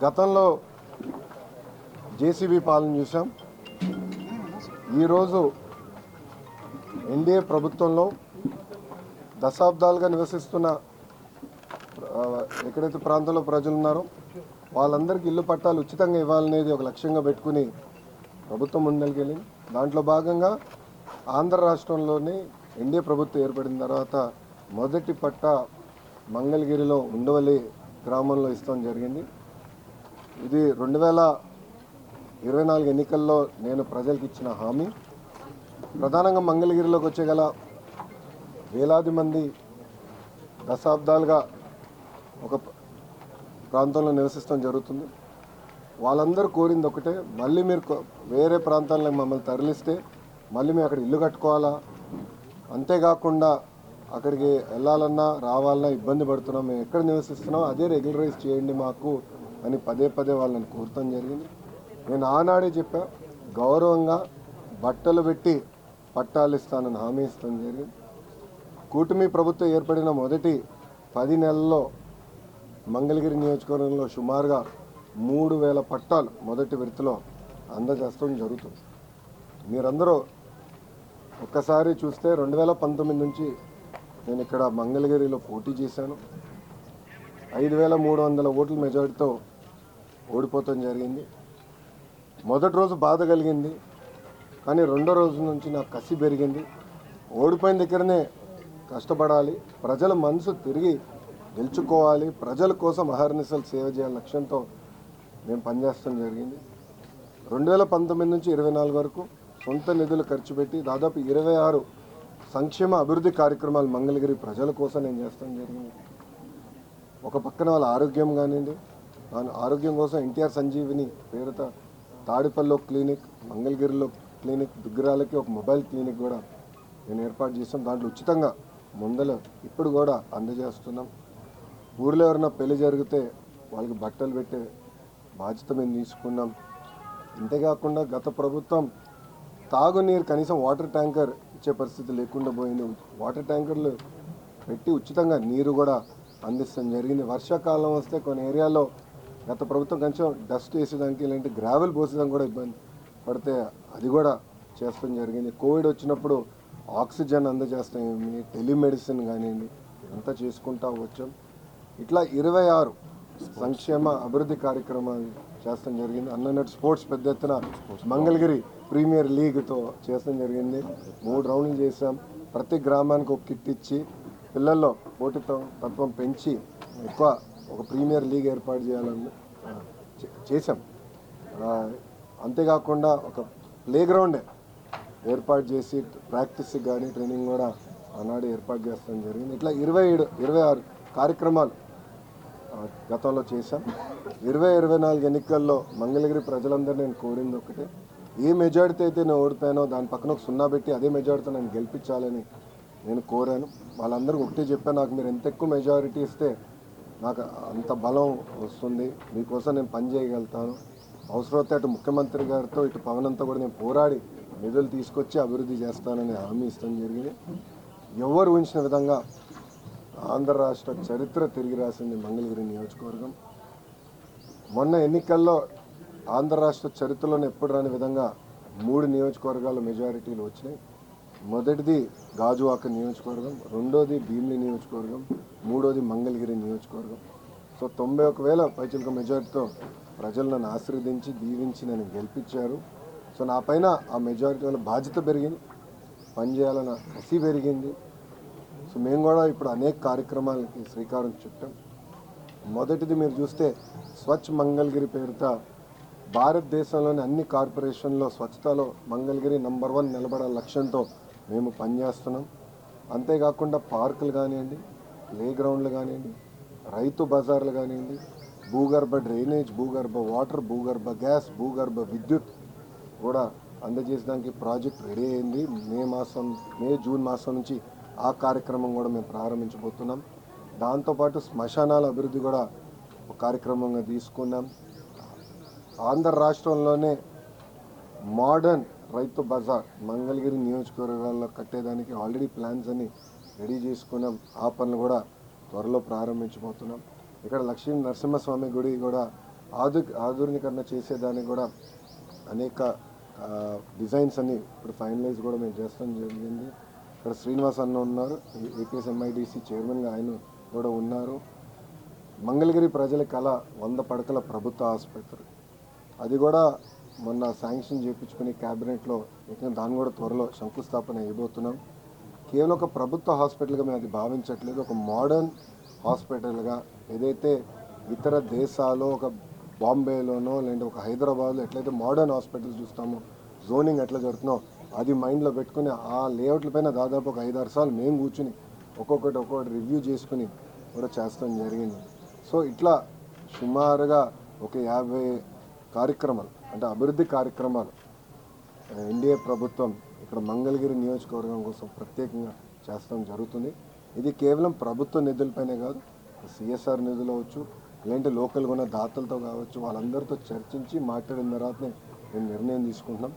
గతంలో జేసీబీ పాలన చూసాం. ఈరోజు ఎన్డీఏ ప్రభుత్వంలో దశాబ్దాలుగా నివసిస్తున్న ఎక్కడైతే ప్రాంతంలో ప్రజలు ఉన్నారో వాళ్ళందరికీ ఇల్లు పట్టాలు ఉచితంగా ఇవ్వాలనేది ఒక లక్ష్యంగా పెట్టుకుని ప్రభుత్వం ముందరికెళ్ళింది. దాంట్లో భాగంగా ఆంధ్ర రాష్ట్రంలోని ఎన్డీఏ ప్రభుత్వం ఏర్పడిన తర్వాత మొదటి పట్టా మంగళగిరిలో ఉండవల్లి గ్రామంలో ఇస్తాం జరిగింది. ఇది 2024 ఎన్నికల్లో నేను ప్రజలకు ఇచ్చిన హామీ. ప్రధానంగా మంగళగిరిలోకి వచ్చేగల వేలాది మంది దశాబ్దాలుగా ఒక ప్రాంతంలో నివసిస్తాం జరుగుతుంది. వాళ్ళందరూ కోరింది ఒకటే, మళ్ళీ మీరు వేరే ప్రాంతాల్లో మమ్మల్ని తరలిస్తే మళ్ళీ మేము అక్కడ ఇల్లు కట్టుకోవాలా, అంతేకాకుండా అక్కడికి వెళ్ళాలన్నా రావాలన్నా ఇబ్బంది పడుతున్నాం, మేము ఎక్కడ నివసిస్తున్నాం అదే రెగ్యులరైజ్ చేయండి మాకు అని పదే పదే వాళ్ళని కోరటం జరిగింది. నేను ఆనాడే చెప్పా, గౌరవంగా బట్టలు పెట్టి పట్టాలు ఇస్తానని హామీ ఇస్తాను జరిగింది. కూటమి ప్రభుత్వం ఏర్పడిన మొదటి 10 నెలల్లో మంగళగిరి నియోజకవర్గంలో సుమారుగా 3000 పట్టాలు మొదటి విడతలో అందజేస్తాం జరుగుతుంది. మీరందరూ ఒక్కసారి చూస్తే 2019 నుంచి నేను ఇక్కడ మంగళగిరిలో పోటీ చేశాను. 5300 ఓట్ల మెజారిటీతో ఓడిపోవటం జరిగింది. మొదటి రోజు బాధ కలిగింది, కానీ రెండో రోజు నుంచి నాకు కసి పెరిగింది. ఓడిపోయిన దగ్గరనే కష్టపడాలి, ప్రజల మనసు తిరిగి గెలుచుకోవాలి, ప్రజల కోసం అహర్నిశలు సేవ చేయాలి లక్ష్యంతో మేము పనిచేస్తాం జరిగింది. 2019 నుంచి 24 వరకు సొంత నిధులు ఖర్చు పెట్టి దాదాపు 26 సంక్షేమ అభివృద్ధి కార్యక్రమాలు మంగళగిరి ప్రజల కోసం నేను చేస్తాం జరిగింది. ఒక పక్కన వాళ్ళ ఆరోగ్యం కానివ్వండి, ఆరోగ్యం కోసం ఎన్టీఆర్ సంజీవిని పేరుతో తాడిపల్లిలో క్లినిక్, మంగళగిరిలో క్లినిక్, దుగ్గరాలకి ఒక మొబైల్ క్లినిక్ కూడా నేను ఏర్పాటు చేస్తాం. దాంట్లో ఉచితంగా మందులు ఇప్పుడు కూడా అందజేస్తున్నాం. ఊర్లో ఎవరైనా పెళ్లి జరిగితే వాళ్ళకి బట్టలు పెట్టే బాధ్యత మేము తీసుకున్నాం. అంతేకాకుండా గత ప్రభుత్వం తాగునీరు కనీసం వాటర్ ట్యాంకర్ ఇచ్చే పరిస్థితి లేకుండా పోయింది. వాటర్ ట్యాంకర్లు పెట్టి ఉచితంగా నీరు కూడా అందిస్తాం జరిగింది. వర్షాకాలం వస్తే కొన్ని ఏరియాలో గత ప్రభుత్వం కొంచెం డస్ట్ వేసేదానికి ఇలాంటి గ్రావెల్ పోసేదానికి కూడా ఇబ్బంది పడితే అది కూడా చేస్తాం జరిగింది. కోవిడ్ వచ్చినప్పుడు ఆక్సిజన్ అందజేస్తాం, టెలిమెడిసిన్ కానివ్వండి, ఇదంతా చేసుకుంటూ వచ్చాం. ఇట్లా 26 సంక్షేమ అభివృద్ధి కార్యక్రమాలు చేస్తాం జరిగింది. అన్నట్టు స్పోర్ట్స్ పెద్ద ఎత్తున మంగళగిరి ప్రీమియర్ లీగ్తో చేస్తాం జరిగింది. 3 రౌండ్లు చేసాం. ప్రతి గ్రామానికి ఒక కిట్ ఇచ్చి పిల్లల్లో పోటీతత్వం పెంచి ఎక్కువ ఒక ప్రీమియర్ లీగ్ ఏర్పాటు చేయాలని చేసాం. అంతేకాకుండా ఒక ప్లే గ్రౌండ్ ఏర్పాటు చేసి ప్రాక్టీస్కి కానీ ట్రైనింగ్ కూడా ఆనాడు ఏర్పాటు చేస్తాం జరిగింది. ఇట్లా 26 కార్యక్రమాలు గతంలో చేశాం. 2024 ఎన్నికల్లో మంగళగిరి ప్రజలందరూ నేను కోరింది ఒకటే, ఏ మెజారిటీ అయితే నేను ఓడిపోయానో దాని పక్కన ఒక 0 పెట్టి అదే మెజారిటీతో నేను గెలిపించాలని నేను కోరాను. వాళ్ళందరికీ ఒకటే చెప్పాను, నాకు మీరు ఎంత ఎక్కువ మెజారిటీ ఇస్తే నాకు అంత బలం వస్తుంది, మీకోసం నేను పని చేయగలుగుతాను. అవసరమైతే అటు ముఖ్యమంత్రి గారితో ఇటు పవనంతో కూడా నేను పోరాడి నిధులు తీసుకొచ్చి అభివృద్ధి చేస్తానని హామీ ఇస్తాం జరిగింది. ఎవరు ఊహించిన విధంగా ఆంధ్ర రాష్ట్ర చరిత్ర తిరిగి రాసింది మంగళగిరి నియోజకవర్గం. మొన్న ఎన్నికల్లో ఆంధ్ర రాష్ట్ర చరిత్రలోనే ఎప్పుడు రాని విధంగా 3 నియోజకవర్గాల మెజారిటీలు వచ్చినాయి. మొదటిది గాజువాక నియోజకవర్గం, రెండోది భీమిలి నియోజకవర్గం, మూడోది మంగళగిరి నియోజకవర్గం. సో 91,000 పైచిలుక మెజారిటీతో ప్రజలు నన్ను ఆశీర్వదించి దీవించి నన్ను గెలిపించారు. సో నా పైన ఆ మెజారిటీ వల్ల బాధ్యత పెరిగింది, పనిచేయాలన్న కసి పెరిగింది. సో మేము కూడా ఇప్పుడు అనేక కార్యక్రమాలకి శ్రీకారం చుట్టాం. మొదటిది మీరు చూస్తే స్వచ్ఛ మంగళగిరి పేరుతో భారతదేశంలోని అన్ని కార్పొరేషన్లో స్వచ్ఛతలో మంగళగిరి నంబర్ 1 నిలబడే లక్ష్యంతో మేము పనిచేస్తున్నాం. అంతేకాకుండా పార్కులు కానివ్వండి, ప్లే గ్రౌండ్లు కానివ్వండి, రైతు బజార్లు కానివ్వండి, భూగర్భ డ్రైనేజ్, భూగర్భ వాటర్, భూగర్భ గ్యాస్, భూగర్భ విద్యుత్ కూడా అందజేసడానికి ప్రాజెక్ట్ రెడీ అయింది. జూన్ మాసం నుంచి ఆ కార్యక్రమం కూడా మేము ప్రారంభించబోతున్నాం. దాంతోపాటు శ్మశానాల అభివృద్ధి కూడా ఒక కార్యక్రమంగా తీసుకున్నాం. ఆంధ్ర రాష్ట్రంలోనే మోడర్న్ రైతు బజార్ మంగళగిరి నియోజకవర్గాల్లో కట్టేదానికి ఆల్రెడీ ప్లాన్స్ అన్ని రెడీ చేసుకున్నాం. ఆ పనులు కూడా త్వరలో ప్రారంభించబోతున్నాం. ఇక్కడ లక్ష్మీ నరసింహస్వామి గుడి కూడా ఆధునీకరణ చేసేదానికి కూడా అనేక డిజైన్స్ అన్ని ఇప్పుడు ఫైనలైజ్ కూడా మేము చేస్తాం జరిగింది. ఇక్కడ శ్రీనివాస్ అన్న ఉన్నారు, ఏపీఎస్ ఎంఐడిసి చైర్మన్గా ఆయన కూడా ఉన్నారు. మంగళగిరి ప్రజల కళ 100 పడకల ప్రభుత్వ ఆసుపత్రి, అది కూడా మొన్న శాంక్షన్ చేయించుకుని క్యాబినెట్లో దాన్ని కూడా త్వరలో శంకుస్థాపన అయిపోతున్నాం. కేవలం ఒక ప్రభుత్వ హాస్పిటల్గా మేము అది భావించట్లేదు, ఒక మోడర్న్ హాస్పిటల్గా. ఏదైతే ఇతర దేశాల్లో ఒక బాంబేలోనో లేదంటే ఒక హైదరాబాద్లో ఎట్లయితే మోడర్న్ హాస్పిటల్స్ చూస్తామో, జోనింగ్ ఎట్లా జరుగుతుందో అది మైండ్లో పెట్టుకుని ఆ లేఅవుట్ల పైన దాదాపు ఒక 5-6 సార్లు మేము కూర్చుని ఒక్కొక్కటి రివ్యూ చేసుకుని కూడా చేస్తాం జరిగింది. సో ఇట్లా సుమారుగా ఒక 50 కార్యక్రమాలు అంటే అభివృద్ధి కార్యక్రమాలు ఎన్డీఏ ప్రభుత్వం ఇక్కడ మంగళగిరి నియోజకవర్గం కోసం ప్రత్యేకంగా చేస్తాం జరుగుతుంది. ఇది కేవలం ప్రభుత్వ నిధులపైనే కాదు, సిఎస్ఆర్ నిధులు అవచ్చు, లేదంటే లోకల్గా ఉన్న దాతలతో కావచ్చు, వాళ్ళందరితో చర్చించి మాట్లాడిన తర్వాతనే మేము నిర్ణయం తీసుకుంటున్నాం.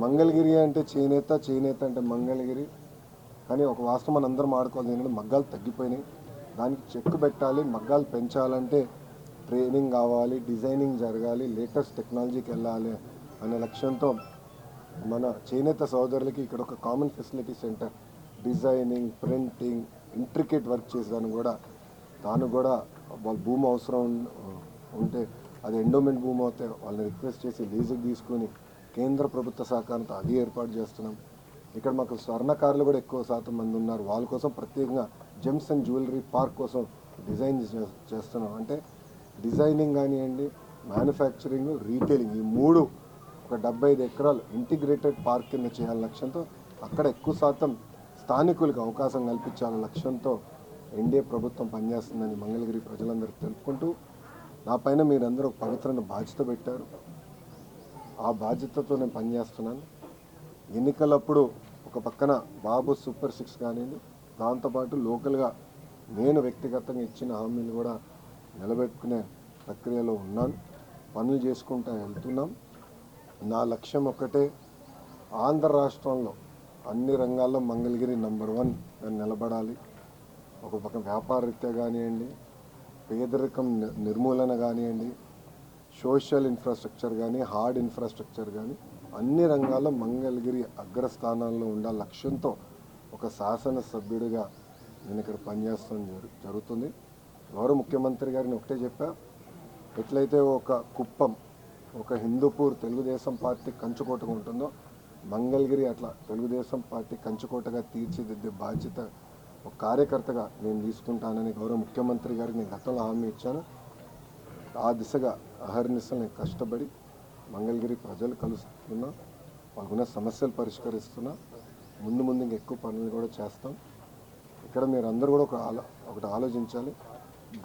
మంగళగిరి అంటే చేనేత అంటే మంగళగిరి. కానీ ఒక వాస్తవం మనం అందరం ఆడుకోవాలి ఏంటంటే మగ్గాలు తగ్గిపోయినాయి, దానికి చెక్ పెట్టాలి. మగ్గాలు పెంచాలంటే ట్రైనింగ్ కావాలి, డిజైనింగ్ జరగాలి, లేటెస్ట్ టెక్నాలజీకి వెళ్ళాలి అనే లక్ష్యంతో మన చేనేత సోదరులకి ఇక్కడ ఒక common facility centre, designing, printing, intricate work చేసేదానికి కూడా వాళ్ళ భూమి అవసరం ఉంటే అది ఎండోమెంట్ భూమి అవుతే వాళ్ళని రిక్వెస్ట్ చేసి లీజుకి తీసుకుని కేంద్ర ప్రభుత్వ సహకారంతో అది ఏర్పాటు చేస్తున్నాం. ఇక్కడ మాకు స్వర్ణకారులు కూడా ఎక్కువ శాతం మంది ఉన్నారు, వాళ్ళ కోసం ప్రత్యేకంగా జెమ్స్ అండ్ జ్యువెలరీ పార్క్ కోసం డిజైన్ చేస్తున్నాం. అంటే డిజైనింగ్ కానివ్వండి, మ్యానుఫ్యాక్చరింగ్, రీటైలింగ్, ఈ 3 ఒక 75 ఎకరాలు ఇంటిగ్రేటెడ్ పార్క్ కింద చేయాలని లక్ష్యంతో, అక్కడ ఎక్కువ శాతం స్థానికులకు అవకాశం కల్పించాలనే లక్ష్యంతో ఎన్డీఏ ప్రభుత్వం పనిచేస్తుందని మంగళగిరి ప్రజలందరికీ తెలుపుకుంటూ, నా పైన మీరందరూ ఒక పవిత్రమైన బాధ్యత పెట్టారు. ఆ బాధ్యతతో నేను పనిచేస్తున్నాను. ఎన్నికలప్పుడు ఒక పక్కన బాబు సూపర్ 6 కానివ్వండి, దాంతోపాటు లోకల్గా నేను వ్యక్తిగతంగా ఇచ్చిన హామీలు కూడా నిలబెట్టుకునే ప్రక్రియలో ఉన్నాను. పనులు చేసుకుంటూ వెళ్తున్నాం. నా లక్ష్యం ఒక్కటే, ఆంధ్ర రాష్ట్రంలో అన్ని రంగాల్లో మంగళగిరి నంబర్ 1 నిలబడాలి. ఒక పక్క వ్యాపార రీత్యా కానివ్వండి, పేదరికం నిర్మూలన కానివ్వండి, సోషల్ ఇన్ఫ్రాస్ట్రక్చర్ కానీ, హార్డ్ ఇన్ఫ్రాస్ట్రక్చర్ కానీ అన్ని రంగాల్లో మంగళగిరి అగ్రస్థానాల్లో ఉండాలి లక్ష్యంతో ఒక శాసనసభ్యుడిగా నేను ఇక్కడ పనిచేస్తాం జరుగుతుంది. గౌరవ ముఖ్యమంత్రి గారిని ఒకటే చెప్పా, ఎట్లయితే ఒక కుప్పం, ఒక హిందూపూర్ తెలుగుదేశం పార్టీ కంచుకోటగా ఉంటుందో, మంగళగిరి అట్లా తెలుగుదేశం పార్టీ కంచుకోటగా తీర్చిదిద్దే బాధ్యత ఒక కార్యకర్తగా నేను తీసుకుంటానని గౌరవ ముఖ్యమంత్రి గారికి నేను గతంలో హామీ ఇచ్చాను. ఆ దిశగా అహర్నిశలు నేను కష్టపడి మంగళగిరి ప్రజలు కలుస్తున్నా, వాళ్ళకున్న సమస్యలు పరిష్కరిస్తున్నా. ముందు ఇంకా ఎక్కువ పనులు కూడా చేస్తాం. ఇక్కడ మీరు అందరూ కూడా ఒకటి ఆలోచించాలి,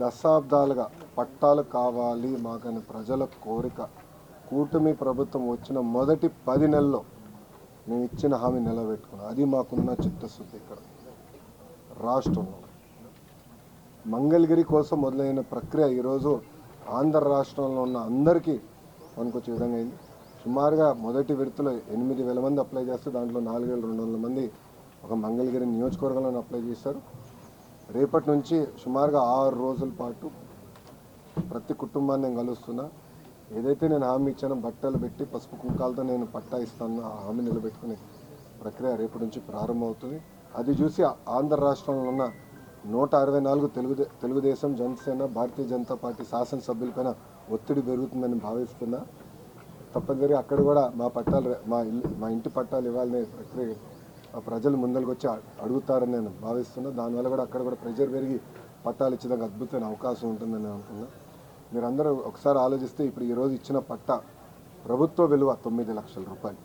దశాబ్దాలుగా పట్టాలు కావాలి మాకని ప్రజల కోరిక. కూటమి ప్రభుత్వం వచ్చిన మొదటి 10 నెలల్లో మేము ఇచ్చిన హామీ నిలబెట్టుకున్నాం. అది మాకున్న చిత్తశుద్ధి. ఇక్కడ రాష్ట్రంలో మంగళగిరి కోసం మొదలైన ప్రక్రియ ఈరోజు ఆంధ్ర రాష్ట్రంలో ఉన్న అందరికీ పనికొచ్చే విధంగా అయింది. సుమారుగా మొదటి విడతలో 8,000 మంది అప్లై చేస్తే దాంట్లో 4,200 మంది ఒక మంగళగిరి నియోజకవర్గంలో అప్లై చేశారు. రేపటి నుంచి సుమారుగా 6 రోజుల పాటు ప్రతి కుటుంబాన్ని నేను కలుస్తున్నా. ఏదైతే నేను హామీ ఇచ్చానో బట్టలు పెట్టి పసుపు కుంకాలతో నేను పట్టా ఇస్తాను, ఆ హామీ నిలబెట్టుకునే ప్రక్రియ రేపటి నుంచి ప్రారంభమవుతుంది. అది చూసి ఆంధ్ర రాష్ట్రంలో ఉన్న 164 తెలుగుదేశం, జనసేన, భారతీయ జనతా పార్టీ శాసనసభ్యులపైన ఒత్తిడి పెరుగుతుందని భావిస్తున్నా. తప్పనిసరిగా అక్కడ కూడా మా ఇంటి పట్టాలు ఇవ్వాలనే ప్రక్రియ ప్రజలు ముందరికి వచ్చి అడుగుతారని నేను భావిస్తున్నా. దానివల్ల కూడా అక్కడ కూడా ప్రెజర్ పెరిగి పట్టాలు ఇచ్చేదానికి అద్భుతమైన అవకాశం ఉంటుందని నేను అనుకున్నా. మీరందరూ ఒకసారి ఆలోచిస్తే ఇప్పుడు ఈరోజు ఇచ్చిన పట్టా ప్రభుత్వ విలువ 9 లక్షల రూపాయలు.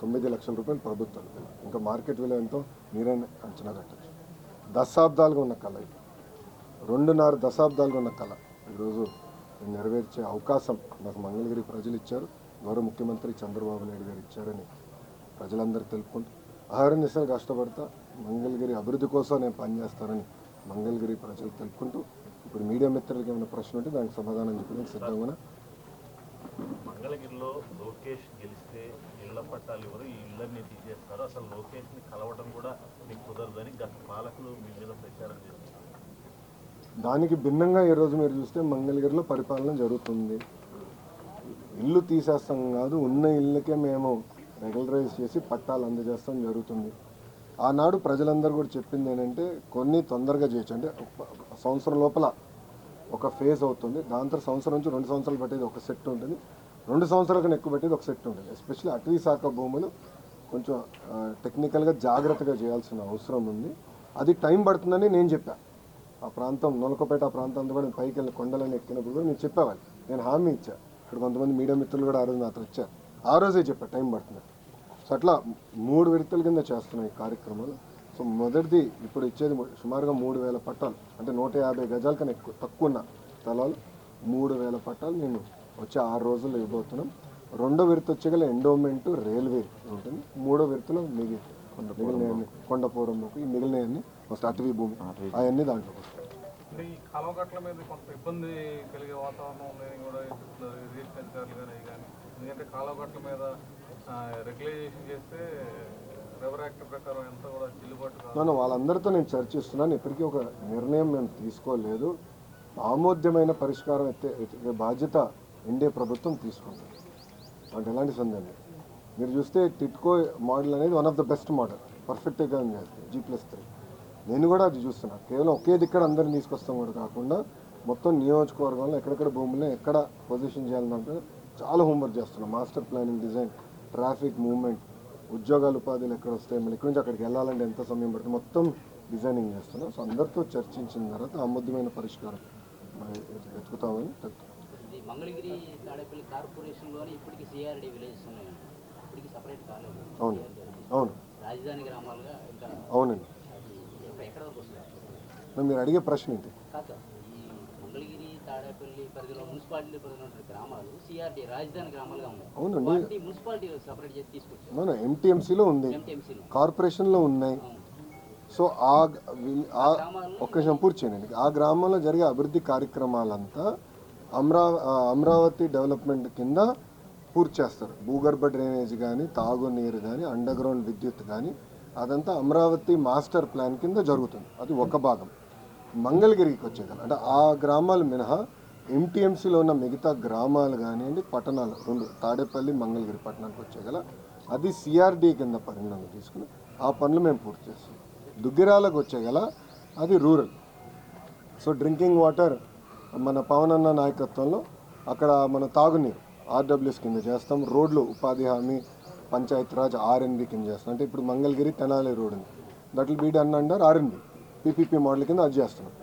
9 లక్షల రూపాయలు ప్రభుత్వ విలువ. ఇంకా మార్కెట్ విలువ ఎంతో మీరే అంచనా కట్టచ్చు. దశాబ్దాలుగా ఉన్న కళ, 2.5 దశాబ్దాలుగా ఉన్న కళ ఈరోజు నెరవేర్చే అవకాశం నాకు మంగళగిరి ప్రజలు ఇచ్చారు, గౌరవ ముఖ్యమంత్రి చంద్రబాబు నాయుడు గారు ఇచ్చారని ప్రజలందరూ తెలుపుకుంటూ, అహర్నిశలు కష్టపడతా మంగళగిరి అభివృద్ధి కోసం నేను పనిచేస్తానని మంగళగిరి ప్రజలు తెలుపుకుంటూ, ఇప్పుడు మీడియా మిత్రులకి ఏమైనా ప్రశ్న ఉంటే దానికి సమాధానం చెప్పడానికి సిద్ధంగా. మంగళగిరిలో లోకేష్ గెలిస్తే ఇళ్ల పట్టాలు ఎవరు, ఈ ఇళ్ళని తీసేస్తారు, అసలు లోకేష్ని కలవడం కూడా మీకు కుదరదని గత పాలకులు మీ మీద ప్రచారం చేస్తున్నారు. దానికి భిన్నంగా ఈరోజు మీరు చూస్తే మంగళగిరిలో పరిపాలన జరుగుతుంది. ఇల్లు తీసేస్తాం కాదు, ఉన్న ఇళ్ళకే మేము రెగ్యులరైజ్ చేసి పట్టాలు అందజేస్తాం జరుగుతుంది. ఆనాడు ప్రజలందరూ కూడా చెప్పింది ఏంటంటే కొన్ని తొందరగా చేయొచ్చు, అంటే సంవత్సరం లోపల ఒక ఫేజ్ అవుతుంది, దాని తర్వాత సంవత్సరం నుంచి 2 సంవత్సరాలు పట్టేది ఒక సెట్ ఉంటుంది, 2 సంవత్సరాల కన్నా ఎక్కువ పట్టేది ఒక సెట్ ఉంటుంది. ఎస్పెషల్లీ అటవీ శాఖ భూములు కొంచెం టెక్నికల్గా జాగ్రత్తగా చేయాల్సిన అవసరం ఉంది. అది టైం పడుతుందని నేను చెప్పాను. ఆ ప్రాంతం నొలకపేట ఆ ప్రాంతం అంతా కూడా నేను పైకి వెళ్ళి కొండలని ఎక్కినప్పుడు కూడా నేను చెప్పేవాళ్ళు, నేను హామీ ఇచ్చా. ఇక్కడ కొంతమంది మీడియా మిత్రులు కూడా ఆ రోజు నాతో వచ్చారు, ఆ రోజే చెప్పా టైం పడుతుంది. సో అట్లా 3 విడతల కింద చేస్తున్నాయి ఈ కార్యక్రమాలు. సో మొదటిది ఇప్పుడు ఇచ్చేది సుమారుగా 3000 పట్టాలు, అంటే 150 గజాల కన్నా తక్కువ ఉన్న స్థలాలు 3000 పట్టాలు నేను వచ్చే 6 రోజుల్లో ఇవ్వబోతున్నాం. 2వ విడత వచ్చేగల ఎండోమెంట్ రైల్వే ఉంటుంది, 3వ విడతలో మిగిలినవన్నీ కొండపోరమ్మకు, ఈ మిగిలినవన్నీ ఫస్ట్ అటవీ భూమి అవన్నీ దాంట్లోకి వస్తాయి. అంటే ఈ కాలువగట్ల మీద కొంత ఇబ్బంది కలిగే వాతావరణం ఉందని కూడా చెప్తున్నారు ఇరిగేషన్ అధికారులు కానీ కానీ, ఎందుకంటే కాలువగట్ల మీద రెగ్యులైజేషన్ చేస్తే రివర్ యాక్ట్ ప్రకారం ఎంత కూడా చెల్లుబాటు కాదు. వాళ్ళందరితో నేను చర్చిస్తున్నాను, ఇప్పటికీ ఒక నిర్ణయం మేము తీసుకోలేదు. ఆమోద్యమైన పరిష్కారం ఎత్తే బాధ్యత ఎన్డీఏ ప్రభుత్వం తీసుకుంటుంది, అంటే ఎలాంటి సందేహం లేదు. మీరు చూస్తే టిట్కో మోడల్ అనేది one of the best model, పర్ఫెక్ట్గా చేస్తుంది G+3. నేను కూడా అది చూస్తున్నాను. కేవలం ఒకే దిక్కడ అందరిని తీసుకొస్తాం కూడా కాకుండా మొత్తం నియోజకవర్గంలో ఎక్కడెక్కడ భూములను ఎక్కడ పొజిషన్ చేయాలంటే చాలా హోంవర్క్ చేస్తున్నాం. Master planning, design, traffic movement, ఉద్యోగాలు ఉపాధులు ఎక్కడ వస్తాయి, మళ్ళీ ఇక్కడి నుంచి అక్కడికి వెళ్ళాలంటే ఎంత సమయం పడుతుంది, మొత్తం డిజైనింగ్ చేస్తున్నాం. సో అందరితో చర్చించిన తర్వాత ఆమోద్యమైన పరిష్కారం వెతుకుతామని మంగళగిరి తాడేపల్లి కార్పొరేషన్లోనే ఇప్పటికీ సిఆర్డి విలేజెస్ ఉన్నాయండి, ఇప్పటికీ సపరేట్ కాలేదు. అవును అవును రాజధాని గ్రామాలుగా ఇంకా అవునండి. ఎక్కడ వరకు వస్తుంది మీరు అడిగే ప్రశ్న ఏంటి? కాదు, ఈ మంగళగిరి తాడేపల్లి పరిధిలో మున్సిపాలిటీ పరిధిలో ఉన్న గ్రామాలు సిఆర్డి రాజధాని గ్రామాలుగా ఉన్నాయి. అవునండి, మున్సిపాలిటీ సపరేట్ చేసి తీసుకొచ్చారు. అవును, ఎంటీఎంసీలో ఉంది, కార్పొరేషన్లో ఉన్నాయి. సో ఒక్క నిమిషం పూర్తి చేయండి. ఆ గ్రామంలో జరిగే అభివృద్ధి కార్యక్రమాలంతా అమరావతి డెవలప్మెంట్ కింద పూర్తి చేస్తారు. భూగర్భ డ్రైనేజ్ కానీ, తాగునీరు కానీ, అండర్ గ్రౌండ్ విద్యుత్ కానీ, అదంతా అమరావతి మాస్టర్ ప్లాన్ కింద జరుగుతుంది. అది ఒక భాగం. మంగళగిరికి వచ్చేగల అంటే ఆ గ్రామాలు మినహా ఎంటీఎంసీలో ఉన్న మిగతా గ్రామాలు కానివ్వండి, పట్టణాలు 2 తాడేపల్లి, మంగళగిరి పట్టణానికి వచ్చేగల అది సిఆర్డి కింద పరిగణన తీసుకుని ఆ పనులు మేము పూర్తి చేస్తాం. దుగ్గిరాలకు వచ్చేగల అది రూరల్. సో డ్రింకింగ్ వాటర్ మన పవన్ అన్న నాయకత్వంలో అక్కడ మన తాగునీరు ఆర్డబ్ల్యూఎస్ కింద చేస్తాం. రోడ్లు ఉపాధి హామీ, పంచాయతీరాజ్ ఆర్ఎన్బి కింద చేస్తాం. అంటే ఇప్పుడు మంగళగిరి తెనాలి రోడ్ ఉంది, that will be done under RNB PPP model కింద అది చేస్తున్నాం.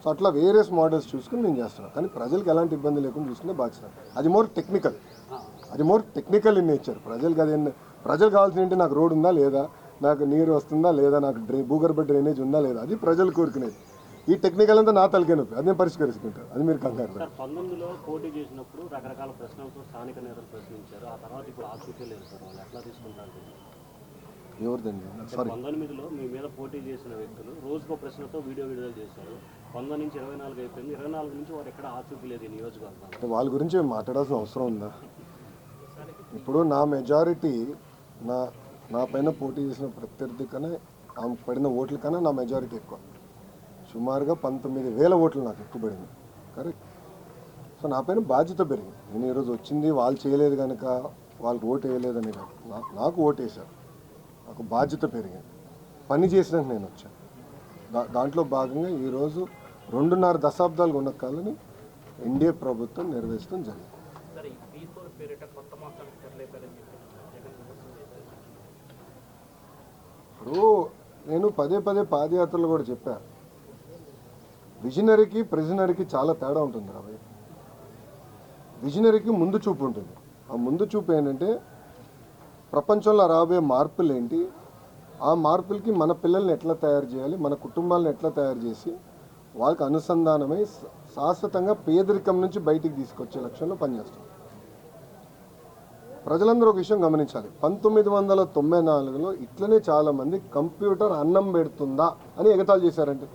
సో అట్లా వేరియస్ మోడల్స్ చూసుకుని నేను చేస్తున్నాను. కానీ ప్రజలకు ఎలాంటి ఇబ్బంది లేకుండా చూసుకునే బాధ్యత. అది మోర్ టెక్నికల్ ఇన్ నేచర్. ప్రజలు కావాల్సిన ఏంటి, నాకు రోడ్ ఉందా లేదా, నాకు నీరు వస్తుందా లేదా, నాకు భూగర్భ డ్రైనేజ్ ఉందా లేదా, అది ప్రజలు కోరుకునేది. ఈ టెక్నికల్ అంతా నా తలకే నొప్పి, అది నేను పరిష్కరించుకుంటాను. అది మీరు కంగారు. 19లో పోటీ చేసినప్పుడు రకరకాల ప్రశ్నలతో స్థానిక నేతలు ప్రశ్నించారు. ఆ తర్వాత ఇప్పుడు ఆసక్తి లేదు సార్, వాళ్ళు ఎట్లా తీసుకుంటారు? ఎవరిదండి? 19లో మీ మీద పోటీ చేసిన వ్యక్తులు రోజుకో ప్రశ్నతో వీడియో విడుదల చేశారు. 19 నుంచి 24 అయిపోయింది, 24 నుంచి వారు ఎక్కడ ఆసక్తి లేదు ఈ నియోజకవర్గం. వాళ్ళ గురించి మాట్లాడాల్సిన అవసరం ఉందా? ఇప్పుడు నా మెజారిటీ నా పైన పోటీ చేసిన ప్రత్యర్థి కన్నా ఆమె పడిన ఓట్ల కన్నా నా మెజారిటీ ఎక్కువ. సుమారుగా 19,000 ఓట్లు నాకు ఎక్కువ పడింది. కరెక్ట్. సో నా పైన బాధ్యత పెరిగింది. నేను ఈరోజు వచ్చింది వాళ్ళు చేయలేదు కనుక వాళ్ళకి ఓటు వేయలేదని కాదు, నాకు ఓటు వేశారు, నాకు బాధ్యత పెరిగింది. పని చేసినాక నేను వచ్చాను. దాంట్లో భాగంగా ఈరోజు 2.5 దశాబ్దాలు ఉన్న కాలని ఎన్డీఏ ప్రభుత్వం నెరవేర్చడం జరిగింది. ఇప్పుడు నేను పదే పాదయాత్రలు కూడా చెప్పాను, విజనరీకి ప్రిజనరీకి చాలా తేడా ఉంటుంది రాబోయే. విజనరీకి ముందు చూపు ఉంటుంది. ఆ ముందు చూపు ఏంటంటే ప్రపంచంలో రాబోయే మార్పులు ఏంటి, ఆ మార్పులకి మన పిల్లల్ని ఎట్లా తయారు చేయాలి, మన కుటుంబాలను ఎట్లా తయారు చేసి వాళ్ళకి అనుసంధానమై శాశ్వతంగా పేదరికం నుంచి బయటికి తీసుకొచ్చే లక్ష్యంలో పనిచేస్తాం. ప్రజలందరూ ఒక విషయం గమనించాలి, 1994లో ఇట్లనే చాలామంది కంప్యూటర్ అన్నం పెడుతుందా అని ఎగతాళి చేశారంటే.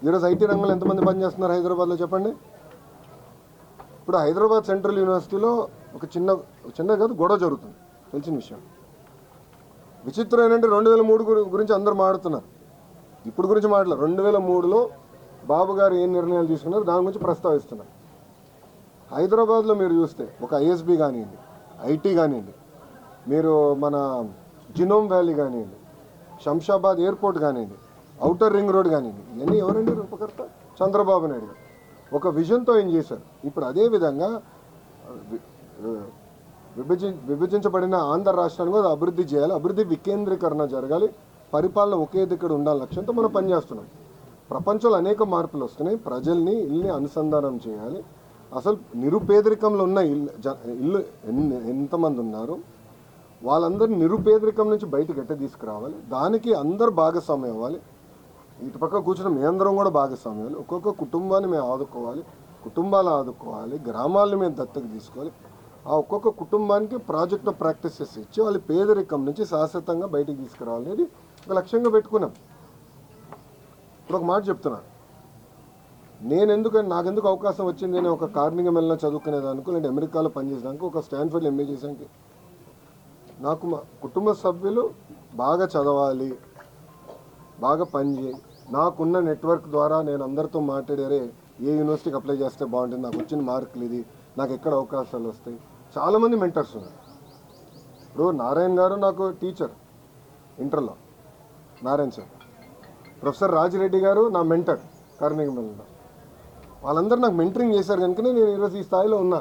ఈరోజు ఐటీ రంగంలో ఎంతమంది పనిచేస్తున్నారు హైదరాబాద్లో చెప్పండి. ఇప్పుడు హైదరాబాద్ సెంట్రల్ యూనివర్సిటీలో ఒక చిన్న కాదు గొడవ జరుగుతుంది, తెలిసిన విషయం. విచిత్రం ఏంటంటే 2003 గురించి అందరూ మాట్లాడుతున్నారు, ఇప్పుడు గురించి మాట్లాడారు. 2003లో బాబు గారు ఏం నిర్ణయాలు తీసుకున్నారు దాని గురించి ప్రస్తావిస్తున్నారు. హైదరాబాద్లో మీరు చూస్తే ఒక ఐఎస్బి కానివ్వండి, ఐటీ కానివ్వండి, మీరు మన జినోమ్ వ్యాలీ కానివ్వండి, శంషాబాద్ ఎయిర్పోర్ట్ కానివ్వండి, ఔటర్ రింగ్ రోడ్ కానివ్వండి, ఇవన్నీ ఎవరండి రూపకర్త? చంద్రబాబు నాయుడు గారు ఒక విజన్తో ఏం చేశారు. ఇప్పుడు అదేవిధంగా విభజించబడిన ఆంధ్ర రాష్ట్రాన్ని కూడా అభివృద్ధి చేయాలి, అభివృద్ధి వికేంద్రీకరణ జరగాలి, పరిపాలన ఒకే దగ్గర ఉండాలి లక్ష్యంతో మనం పనిచేస్తున్నాం. ప్రపంచంలో అనేక మార్పులు వస్తున్నాయి. ప్రజల్ని ఇల్లుని అనుసంధానం చేయాలి. అసలు నిరుపేదరికంలో ఉన్న ఇల్లు ఎంతమంది ఉన్నారు, వాళ్ళందరినీ నిరుపేదరికం నుంచి బయటకు ఎట్ట తీసుకురావాలి, దానికి అందరు భాగస్వామ్యం అవ్వాలి. ఇటుపక్క కూర్చున్న మేమందరం కూడా భాగస్వామ్యం అవ్వాలి. ఒక్కొక్క కుటుంబాన్ని మేము ఆదుకోవాలి, కుటుంబాలు ఆదుకోవాలి, గ్రామాలను మేము దత్తకు తీసుకోవాలి. ఆ ఒక్కొక్క కుటుంబానికి ప్రాజెక్ట్ ఆఫ్ ప్రాక్టీసెస్ ఇచ్చి వాళ్ళ పేదరికం నుంచి శాశ్వతంగా బయటకు తీసుకురావాలనేది ఒక లక్ష్యంగా పెట్టుకున్నాం. ఇప్పుడు ఒక మాట చెప్తున్నాను, నాకెందుకు అవకాశం వచ్చింది, నేను ఒక కార్నింగ్ మెల్న చదువుకునేదానికి, లేదంటే అమెరికాలో పనిచేసేదానికి, ఒక స్టాన్ఫర్డ్లో ఎంఏ చేసానికి, నాకు మా కుటుంబ సభ్యులు బాగా చదవాలి, బాగా పనిచేయి, నాకున్న నెట్వర్క్ ద్వారా నేను అందరితో మాట్లాడారే ఏ యూనివర్సిటీకి అప్లై చేస్తే బాగుంటుంది, నాకు వచ్చిన మార్కులు ఇది, నాకు ఎక్కడ అవకాశాలు వస్తాయి. చాలామంది మెంటర్స్ ఉన్నారు. ఇప్పుడు నారాయణ గారు నాకు టీచర్ ఇంటర్లో, నారాయణ సార్. ప్రొఫెసర్ రాజిరెడ్డి గారు నా మెంటర్ కార్నింగ్ మెల్లలో. వాళ్ళందరూ నాకు మెంటరింగ్ చేశారు కనుకనే నేను ఈరోజు ఈ స్థాయిలో ఉన్నా.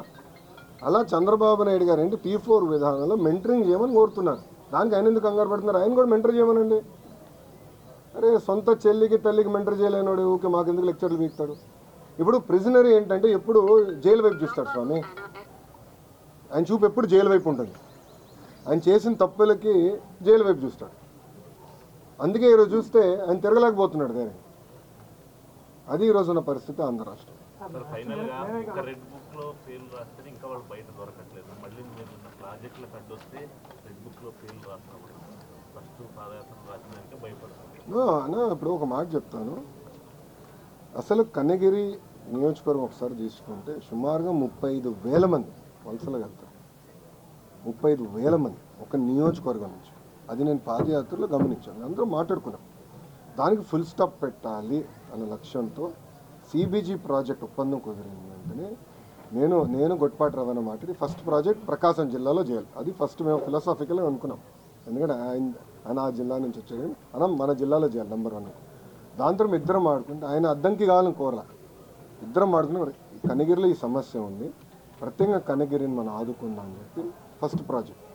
అలా చంద్రబాబు నాయుడు గారు ఏంటి P4 విధానంలో మెంటరింగ్ చేయమని కోరుతున్నారు. దానికి ఆయన ఎందుకు కంగారు పడుతున్నారు? ఆయన కూడా మెంటర్ చేయమనండి. అరే సొంత చెల్లికి తల్లికి మెంటర్ చేయలేనోడు ఊకే మాకెందుకు లెక్చర్లు వీక్తాడు? ఇప్పుడు ప్రిజనరీ ఏంటంటే ఎప్పుడు జైలు వైపు చూస్తాడు స్వామి. ఆయన చూపు ఎప్పుడు జైలు వైపు ఉంటుంది. ఆయన చేసిన తప్పులకి జైలు వైపు చూస్తాడు. అందుకే ఈరోజు చూస్తే ఆయన తిరగలేకపోతున్నాడు దాన్ని. అది ఈరోజు ఉన్న పరిస్థితి ఆంధ్ర రాష్ట్రం. ఫైనల్గా ఇంకా రెడ్ బుక్లో ఫెయిల్ రాస్తే ఇంకా వాళ్ళు బయట దొరకట్లేదు. మళ్ళీ మీరు ప్రాజెక్టులకు అడ్డొస్తే రెడ్ బుక్లో ఫెయిల్ రాస్తున్నప్పుడు ఫస్ట్ పాదయాత్ర రాసినాక భయపడుతుంది. ఇప్పుడు ఒక మాట చెప్తాను. అసలు కన్నగిరి నియోజకవర్గం ఒకసారి తీసుకుంటే సుమారుగా 35,000 మంది వలసలు వెళ్తారు. 35,000 మంది ఒక నియోజకవర్గం నుంచి. అది నేను పాదయాత్రలో గమనించాను. అందరూ మాట్లాడుకున్నాం. దానికి ఫుల్ స్టాప్ పెట్టాలి అనే లక్ష్యంతో CBG ప్రాజెక్ట్ ఒప్పందం కుదిరింది. వెంటనే నేను గొట్పాటి రవాణా మాట్లాడి ఫస్ట్ ప్రాజెక్ట్ ప్రకాశం జిల్లాలో చేయాలి. అది ఫస్ట్ మేము ఫిలాసాఫికల్గా అనుకున్నాం. ఎందుకంటే ఆయన ఆ జిల్లా నుంచి వచ్చాడు, మనం మన జిల్లాలో చేయాలి నెంబర్ 1. దాంతో ఇద్దరం ఆడుకుంటే ఆయన అద్దంకి కావాలని కోరలా. ఇద్దరం ఆడుకుని కన్నగిరిలో ఈ సమస్య ఉంది, ప్రత్యేకంగా కన్నగిరిని మనం ఆదుకుందాం అని చెప్పి ఫస్ట్ ప్రాజెక్ట్.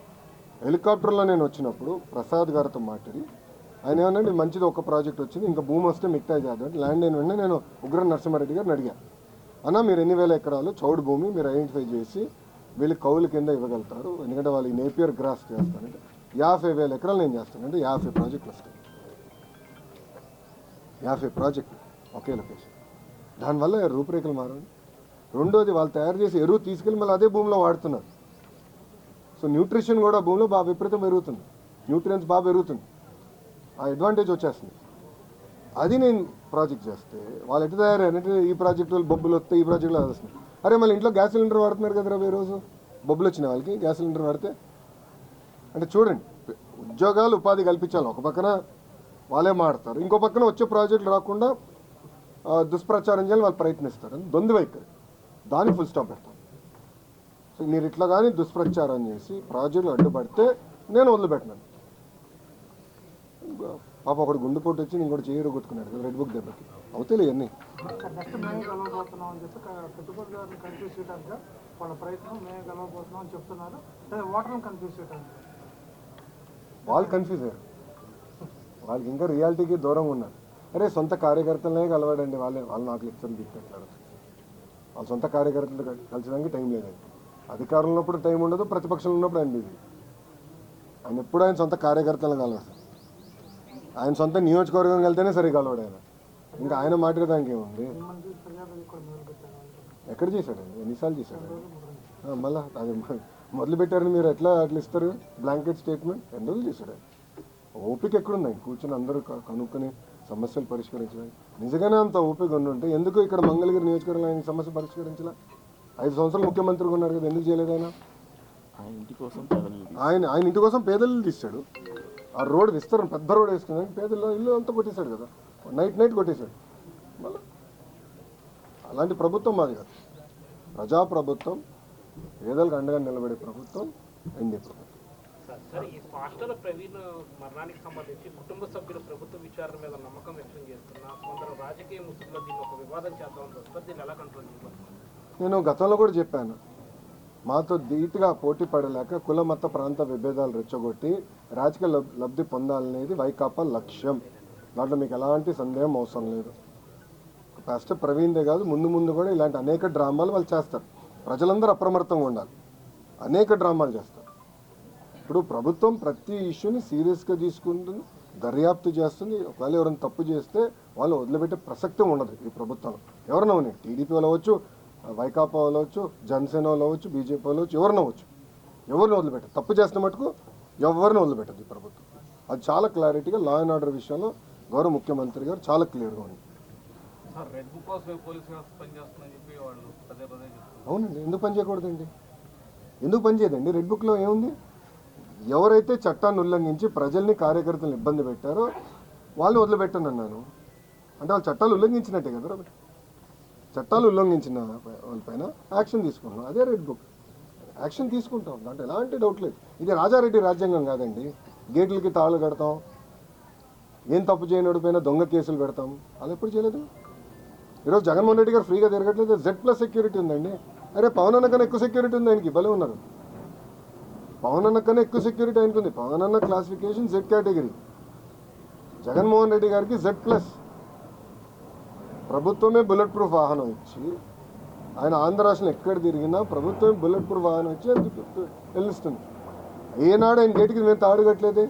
హెలికాప్టర్లో నేను వచ్చినప్పుడు ప్రసాద్ గారితో మాట్లాడి ఆయన ఏమన్నా మంచిది ఒక ప్రాజెక్ట్ వచ్చింది, ఇంకా భూమి వస్తే మిగతా చేద్దాం. ల్యాండ్ అయిన వెంటనే నేను ఉగ్ర నరసింహారెడ్డి గారిని అడిగాను, అన్న మీరు ఎన్ని వేల ఎకరాలు చౌడు భూమి మీరు ఐడెంటిఫై చేసి వీళ్ళు కౌలు కింద ఇవ్వగలుగుతారు, ఎందుకంటే వాళ్ళకి నేపియర్ గ్రాస్ చేస్తానంటే 50,000 ఎకరాలు నేను చేస్తాను అంటే 50 ప్రాజెక్టులు వస్తాయి. 50 ప్రాజెక్టులు ఒకే లొకేషన్. దానివల్ల రూపురేఖలు మారండి. రెండోది వాళ్ళు తయారు చేసి ఎరువు తీసుకెళ్ళి మళ్ళీ అదే భూమిలో వాడుతున్నారు. సో న్యూట్రిషన్ కూడా భూమిలో బాగా విపరీతం పెరుగుతుంది, న్యూట్రియన్స్ బాగా పెరుగుతుంది, ఆ అడ్వాంటేజ్ వచ్చేస్తుంది. అది నేను ప్రాజెక్ట్ చేస్తే వాళ్ళు ఎట్లా తయారంటే ఈ ప్రాజెక్టు బొబ్బులు వస్తాయి, ఈ ప్రాజెక్టులో వస్తున్నాయి. అరే మళ్ళీ ఇంట్లో గ్యాస్ సిలిండర్ వాడుతున్నారు కదరా ఈ రోజు, బొబ్బులు వచ్చిన వాళ్ళకి గ్యాస్ సిలిండర్ వాడితే. అంటే చూడండి, ఉద్యోగాలు ఉపాధి కల్పించాలి. ఒక పక్కన వాళ్ళే మాడతారు, ఇంకో పక్కన వచ్చే ప్రాజెక్టులు రాకుండా దుష్ప్రచారం చేయాలని వాళ్ళు ప్రయత్నిస్తారు. అని దొంది వైఖరి, దానికి ఫుల్ స్టాప్ పెడతాను. సో మీరు ఇట్లా కానీ దుష్ప్రచారం చేసి ప్రాజెక్టులు అడ్డుపడితే నేను వదిలిపెట్టినాను. పాప ఒకటి గుండెపోటు వచ్చి ఇంకోటి చేయరు కొట్టుకున్నాడు కదా రెడ్ బుక్ దెబ్బకి. అవుతాయి ఇవన్నీ. నెక్స్ట్ మేము గెలవబోతున్నాం అని చెప్పి పెట్టుబడి గారిని కన్ఫ్యూజ్ చేయడానికి వాళ్ళ ప్రయత్నం, మేము గెలవబోతున్నాం అని చెప్తున్నారు. ఓటర్లను కన్ఫ్యూజ్ చేయడానికి వాళ్ళు కన్ఫ్యూజ్ అయ్యారు. వాళ్ళకి ఇంకా రియాలిటీకి దూరంగా ఉన్నారు. అరే సొంత కార్యకర్తలనే కలవాడండి, వాళ్ళు నాకు లెక్చర్లు తీసుకెళ్తారు. వాళ్ళ సొంత కార్యకర్తలు కలిసడానికి టైం లేదండి. అధికారంలో ఉన్నప్పుడు టైం ఉండదు, ప్రతిపక్షంలో ఉన్నప్పుడు ఆయన బిజీ. ఆయన ఎప్పుడు ఆయన సొంత కార్యకర్తలను కలవాలి. ఆయన సొంత నియోజకవర్గం వెళ్తేనే సరిగా కలవాడు ఆయన. ఇంకా ఆయన మాట్లాడడానికి ఏముంది? ఎక్కడ చేశాడండి, ఎన్నిసార్లు చేశాడు? మళ్ళీ అది మొదలు పెట్టారని మీరు అట్లా ఇస్తారు బ్లాంకెట్ స్టేట్మెంట్. 2 రోజులు చేశాడు. ఓపిక ఎక్కడుంది ఆయన కూర్చొని అందరూ కనుక్కొని సమస్యలు పరిష్కరించడానికి? నిజంగానే అంత ఓపిక ఉంటే ఎందుకు ఇక్కడ మంగళగిరి నియోజకవర్గంలో ఆయన సమస్య పరిష్కరించాల? 5 సంవత్సరాలు ముఖ్యమంత్రిగా ఉన్నారు కదా, ఎందుకు చేయలేదు ఆయన? ఆయన ఇంటి కోసం పేదలు తీస్తాడు. ఆ రోడ్ విస్తరణ పెద్ద రోడ్ వేసుకున్నాక పేదల్లో ఇల్లు అంతా కొట్టేశాడు కదా, నైట్ కొట్టేశాడు. మళ్ళీ అలాంటి ప్రభుత్వం మాది కాదు. ప్రజాప్రభుత్వం, పేదలకు అండగా నిలబడే ప్రభుత్వం ఎన్డీఏ ప్రభుత్వం. సార్ ఈ పాస్టర్ ప్రవీణ్ మరణానికి సంబంధించి కుటుంబ సభ్యులు ప్రభుత్వ విచారణ మీద నమ్మకం వ్యక్తం చేస్తున్నా కొందరు రాజకీయ ముసుగులో దీన్ని ఒక వివాదం చేద్దామని వస్తారు. దీన్ని ఎలా కంట్రోల్ చేయాలి? నేను గతంలో కూడా చెప్పాను, మాతో ధీటుగా పోటీ పడలేక కుల మత ప్రాంత విభేదాలు రెచ్చగొట్టి రాజకీయ లబ్ధి పొందాలనేది వైకాపా లక్ష్యం. దాంట్లో మీకు ఎలాంటి సందేహం అవసరం లేదు. ఫస్ట్ ప్రవీణ్దే కాదు, ముందు ముందు కూడా ఇలాంటి అనేక డ్రామాలు వాళ్ళు చేస్తారు. ప్రజలందరూ అప్రమత్తంగా ఉండాలి. అనేక డ్రామాలు చేస్తారు. ఇప్పుడు ప్రభుత్వం ప్రతి ఇష్యూని సీరియస్గా తీసుకుంటుంది, దర్యాప్తు చేస్తుంది. ఒకవేళ ఎవరైనా తప్పు చేస్తే వాళ్ళు వదిలిపెట్టే ప్రసక్తి ఉండదు ఈ ప్రభుత్వం. ఎవరైనా ఉన్నాయి, టీడీపీ వాళ్ళు అవ్వచ్చు, వైకాపా వాళ్ళు అవ్వచ్చు, జనసేన వాళ్ళు అవ్వచ్చు, బీజేపీ వాళ్ళు అవ్వచ్చు, ఎవరిని అవ్వచ్చు. ఎవరిని వదిలిపెట్టదు. తప్పు చేస్తున్న మటుకు ఎవరిని వదిలిపెట్టదు ఈ ప్రభుత్వం. అది చాలా క్లారిటీగా లా అండ్ ఆర్డర్ విషయంలో గౌరవ ముఖ్యమంత్రి గారు చాలా క్లియర్గా ఉంది. సార్ రెడ్ బుక్ కోసమే పోలీసు వ్యవస్థ పనిచేస్తుందని చెప్పి వాళ్ళు పదే పదే చెప్తున్నారు. అవునండి, ఎందుకు పని చేయకూడదండి? ఎందుకు పని చేయదండి? రెడ్ బుక్లో ఏముంది? ఎవరైతే చట్టాన్ని ఉల్లంఘించి ప్రజల్ని, కార్యకర్తలను ఇబ్బంది పెట్టారో వాళ్ళని వదిలిపెట్టను అన్నాను. అంటే వాళ్ళు చట్టాలు ఉల్లంఘించినట్టే కదా. చట్టాలు ఉల్లంఘించిన వాళ్ళపైన యాక్షన్ తీసుకుంటున్నాం. అదే రెడ్ బుక్. యాక్షన్ తీసుకుంటాం, దాంట్లో ఎలాంటి డౌట్ లేదు. ఇది రాజారెడ్డి రాజ్యాంగం కాదండి. గేట్లకి తాళ్ళు కడతాం, ఏం తప్పు చేయనోడి పైన దొంగ కేసులు పెడతాం. అది ఎప్పుడు చేయలేదు. ఈరోజు జగన్మోహన్ రెడ్డి గారు ఫ్రీగా తిరగట్లేదు. Z+ సెక్యూరిటీ ఉందండి. అరే పవన్ అన్న కన్నా ఎక్కువ సెక్యూరిటీ ఉంది ఆయనకి. భలే ఉన్నారు. పవన్ అన్న కన్నా ఎక్కువ సెక్యూరిటీ ఆయనకు ఉంది. పవన్ అన్న classification Z category, Jaganmohan Reddy గారికి Z+. ప్రభుత్వమే బుల్లెట్ ప్రూఫ్ వాహనం ఇచ్చి, ఆయన ఆంధ్ర రాష్ట్రంలో ఎక్కడ తిరిగినా ప్రభుత్వమే బుల్లెట్ ప్రూఫ్ వాహనం ఇచ్చి వెళ్ళిస్తుంది. ఏనాడు ఆయన గేటుకి మేము తాడు కట్టలేదే.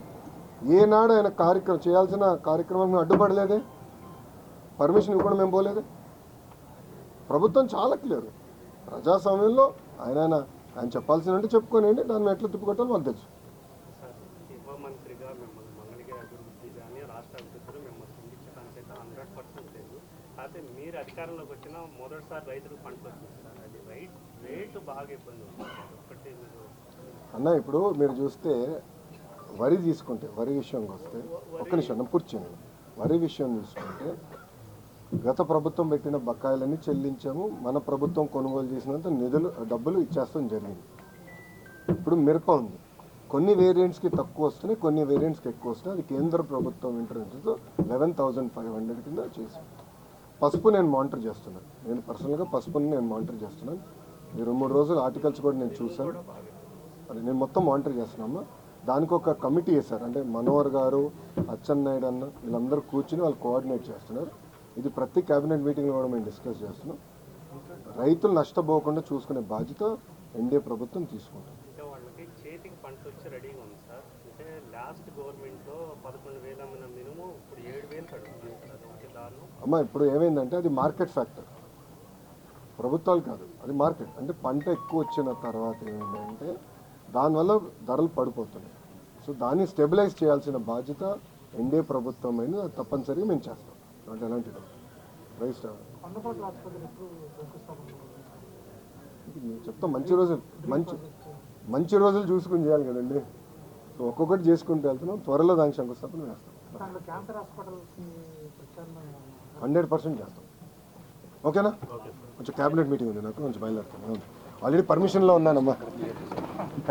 ఏనాడు ఆయన చేయాల్సిన కార్యక్రమం మేము అడ్డుపడలేదే. పర్మిషన్ ఇవ్వకుండా మేము పోలేదే. ప్రభుత్వం చాలా క్లియర్. ప్రజాస్వామ్యంలో ఆయన చెప్పాల్సినంటే చెప్పుకోనండి, దాన్ని ఎట్లా తిప్పుకొట్టాలో మాకు తెలుసు. యువ మంత్రిగా మిమ్మల్ని మంగళగిరి అభివృద్ధి కానీ రాష్ట్ర అభివృద్ధిలో మిమ్మల్ని చిందించడానికైతే 100% లేదు. అయితే మీరు అధికారంలోకి వచ్చిన మొదటిసారి రైతులకు పంటలు వచ్చింది సార్. అది రేటు బాగా ఇబ్బంది ఉంది. ఒకటి అన్న, ఇప్పుడు మీరు చూస్తే వరి తీసుకుంటే, వరి విషయంకి వస్తే, ఒక్క నిమిషం పూర్తి చేయండి. వరి విషయం తీసుకుంటే గత ప్రభుత్వం పెట్టిన బకాయిలన్నీ చెల్లించాము. మన ప్రభుత్వం కొనుగోలు చేసినంత డబ్బులు ఇచ్చేస్తాం జరిగింది. ఇప్పుడు మిరప ఉంది. కొన్ని వేరియంట్స్కి తక్కువ వస్తున్నాయి, కొన్ని వేరియంట్స్కి ఎక్కువ వస్తున్నాయి. అది కేంద్ర ప్రభుత్వం ఇంటర్వెన్షన్తో 11,500 కింద చేసి. పసుపు నేను మానిటర్ చేస్తున్నాను. నేను పర్సనల్గా పసుపుని నేను మానిటర్ చేస్తున్నాను. ఈ 2-3 రోజులు ఆర్టికల్స్ కూడా నేను చూశాను. అది నేను మొత్తం మానిటర్ చేస్తున్నామా. దానికి ఒక కమిటీ వేశారు. అంటే మనోహర్ గారు, అచ్చెన్నాయుడు అన్న, వీళ్ళందరూ కూర్చుని వాళ్ళు కోఆర్డినేట్ చేస్తున్నారు. ఇది ప్రతి క్యాబినెట్ మీటింగ్లో కూడా మేము డిస్కస్ చేస్తున్నాం. రైతులు నష్టపోకుండా చూసుకునే బాధ్యత ఎన్డీఏ ప్రభుత్వం తీసుకుంటుంది. అంటే వాళ్ళకి చేతికి పంట వచ్చి రెడీగా ఉంది సార్. అంటే లాస్ట్ గవర్నమెంట్లో 11,000 అమ్మిన మినిమం ఇప్పుడు 7,000 కడుగుతుంది సార్. ఒకటి దారుణం. అమ్మ, ఇప్పుడు ఏమైందంటే అది మార్కెట్ ఫ్యాక్టర్, ప్రభుత్వాలు కాదు, అది మార్కెట్. అంటే పంట ఎక్కువ వచ్చిన తర్వాత ఏమైందంటే దానివల్ల ధరలు పడిపోతున్నాయి. సో దాన్ని స్టెబిలైజ్ చేయాల్సిన బాధ్యత ఎన్డీఏ ప్రభుత్వం అయినా తప్పనిసరిగా మేము చేస్తాం. అంటే ఎలాంటి రైస్ చెప్తాం. మంచి రోజులు చూసుకుని చేయాలి కదండి. సో ఒక్కొక్కటి చేసుకుంటూ వెళ్తున్నాం. త్వరలో దానికి శంకుస్థాపన వేస్తాం. 100% చేస్తాం. ఓకేనా? కొంచెం క్యాబినెట్ మీటింగ్ ఉంది నాకు, కొంచెం బయలుదేరుతాను. ఆల్రెడీ పర్మిషన్లో ఉన్నానమ్మా.